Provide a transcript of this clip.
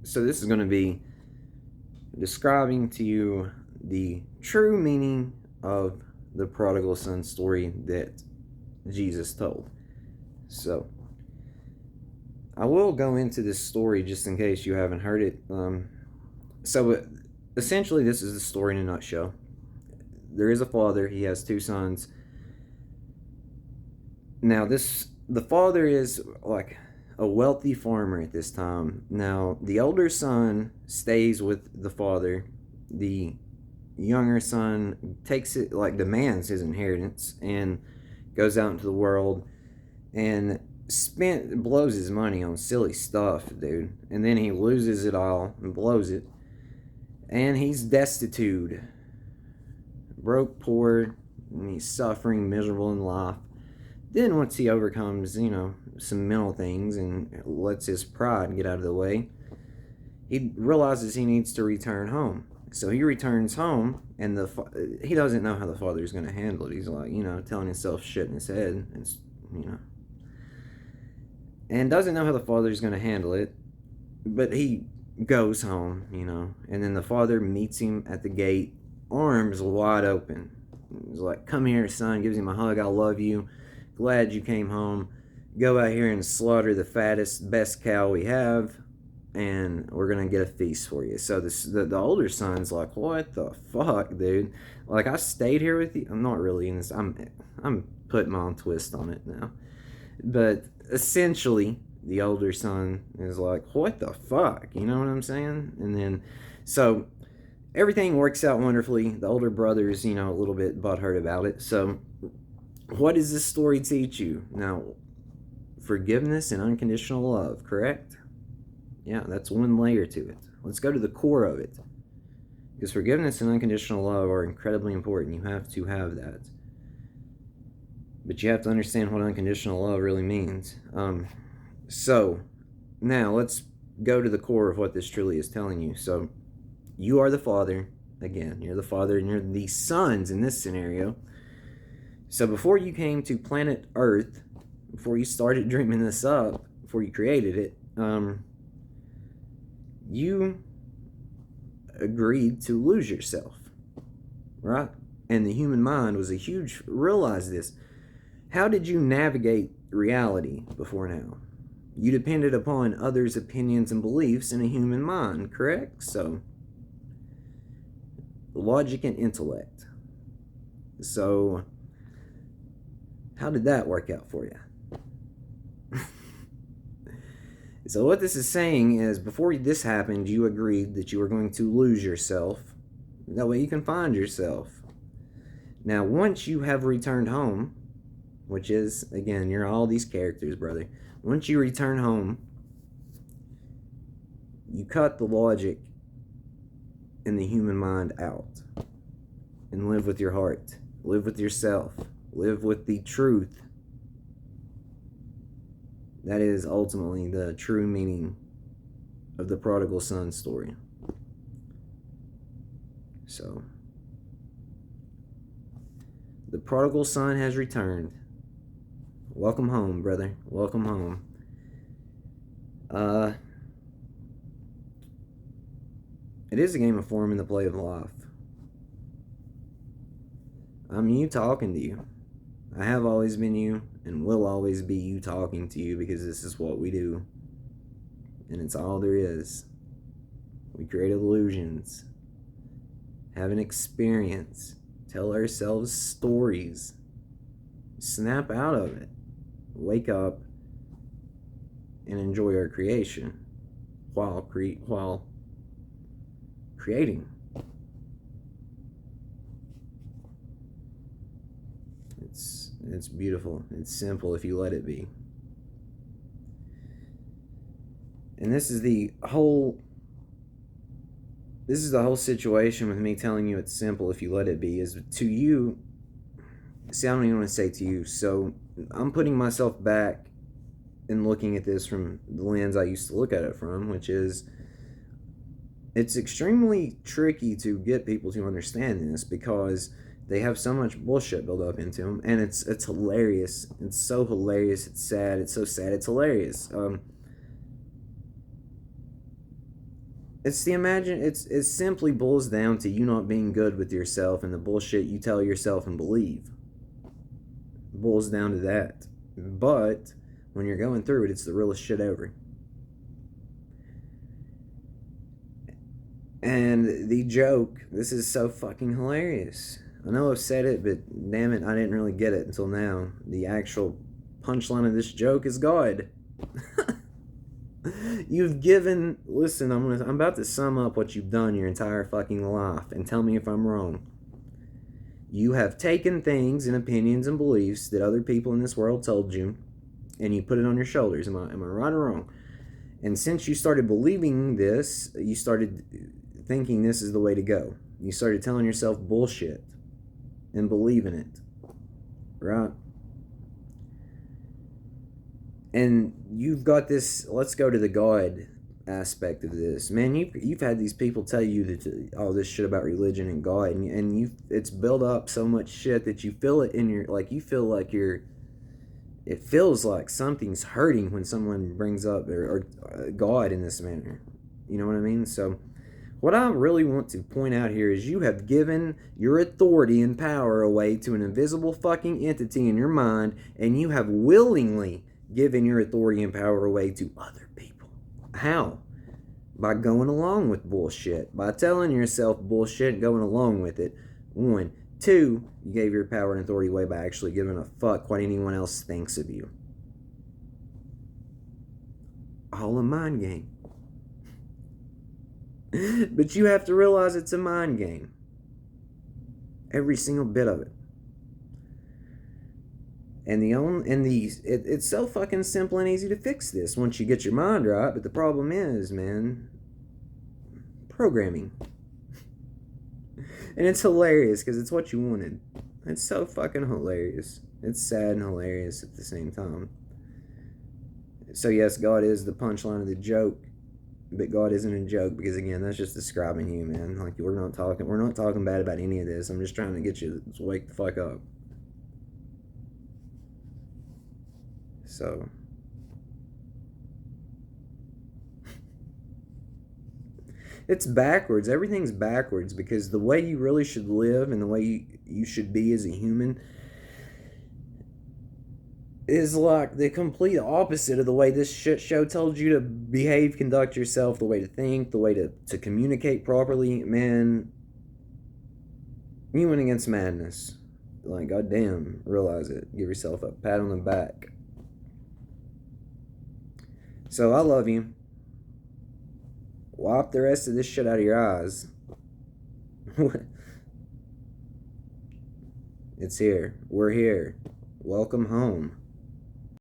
So this is going to be describing to you the true meaning of the prodigal son story that Jesus told. So I will go into this story just in case you haven't heard it. So essentially, this is the story in a nutshell. There is a father. He has two sons. Now, the father is like a wealthy farmer at this time. Now, the older son stays with the father. The younger son takes it, like demands his inheritance, and goes out into the world and blows his money on silly stuff, dude. And then he loses it all and blows it. And he's destitute, broke, poor, and he's suffering, miserable in life. Then once he overcomes, some mental things and lets his pride get out of the way, he realizes he needs to return home. So he returns home, and he doesn't know how the father's going to handle it. He's like, telling himself shit in his head, and doesn't know how the father's going to handle it. But he goes home, and then the father meets him at the gate, arms wide open. He's like, "Come here, son," gives him a hug. "I love you. Glad you came home. Go out here and slaughter the fattest, best cow we have, and we're gonna get a feast for you." So the older son's like, "What the fuck, dude? Like, I stayed here with you." I'm not really in this. I'm putting my own twist on it now, but essentially, the older son is like, "What the fuck?" You know what I'm saying? And then, so everything works out wonderfully. The older brother's, a little bit butthurt about it. So, what does this story teach you? Now, forgiveness and unconditional love, correct? Yeah, that's one layer to it. Let's go to the core of it. Because forgiveness and unconditional love are incredibly important. You have to have that. But you have to understand what unconditional love really means. So, now let's go to the core of what this truly is telling you. So, you are the father. Again, you're the father and you're the sons in this scenario. So before you came to planet Earth, before you started dreaming this up, before you created it, you agreed to lose yourself, right? And the human mind was realize this. How did you navigate reality before now? You depended upon others' opinions and beliefs in a human mind, correct? So, logic and intellect. So, how did that work out for you? So what this is saying is, before this happened, you agreed that you were going to lose yourself. That way you can find yourself. Now, once you have returned home, which is, again, you're all these characters, brother. Once you return home, you cut the logic and the human mind out and live with your heart. Live with yourself. Live with the truth. That is ultimately the true meaning of the prodigal son story. So, the prodigal son has returned. Welcome home, brother. Welcome home. It is a game of form in the play of life. I'm you talking to you. I have always been you and will always be you talking to you, because this is what we do. And it's all there is. We create illusions, have an experience, tell ourselves stories, snap out of it, wake up, and enjoy our creation while creating. It's beautiful. It's simple if you let it be. And this is the whole situation with me telling you it's simple if you let it be, is to you. See, I don't even want to say to you. So I'm putting myself back and looking at this from the lens I used to look at it from, which is, it's extremely tricky to get people to understand this, because they have so much bullshit built up into them, and it's hilarious. It's so hilarious. It's sad. It's so sad. It's hilarious. It's the imagine. It simply boils down to you not being good with yourself and the bullshit you tell yourself and believe. It boils down to that. But when you're going through it, it's the realest shit ever. And the joke, this is so fucking hilarious. I know I've said it, but damn it, I didn't really get it until now. The actual punchline of this joke is God. You've given. Listen, I'm about to sum up what you've done your entire fucking life, and tell me if I'm wrong. You have taken things and opinions and beliefs that other people in this world told you, and you put it on your shoulders. Am I right or wrong? And since you started believing this, you started thinking this is the way to go. You started telling yourself bullshit and believing it, right? And you've got this. Let's go to the God aspect of this, man. You've had these people tell you that all this shit about religion and God, and you it's built up so much shit that you feel it in your, like, you feel like you're. It feels like something's hurting when someone brings up or God in this manner. You know what I mean? So, what I really want to point out here is you have given your authority and power away to an invisible fucking entity in your mind, and you have willingly given your authority and power away to other people. How? By going along with bullshit. By telling yourself bullshit and going along with it. 1. 2, you gave your power and authority away by actually giving a fuck what anyone else thinks of you. All a mind game. But you have to realize it's a mind game. Every single bit of it. And it's so fucking simple and easy to fix this once you get your mind right. But the problem is, man, programming. And it's hilarious because it's what you wanted. It's so fucking hilarious. It's sad and hilarious at the same time. So yes, God is the punchline of the joke, but God isn't a joke because, again, that's just describing you, man. Like, we're not talking bad about any of this. I'm just trying to get you to wake the fuck up. So, it's backwards. Everything's backwards because the way you really should live and the way you should be as a human is like the complete opposite of the way this shit show told you to behave, conduct yourself, the way to think, the way to communicate properly. Man, you went against madness. Like, goddamn, realize it. Give yourself a pat on the back. So, I love you. Wipe the rest of this shit out of your eyes. It's here. We're here. Welcome home.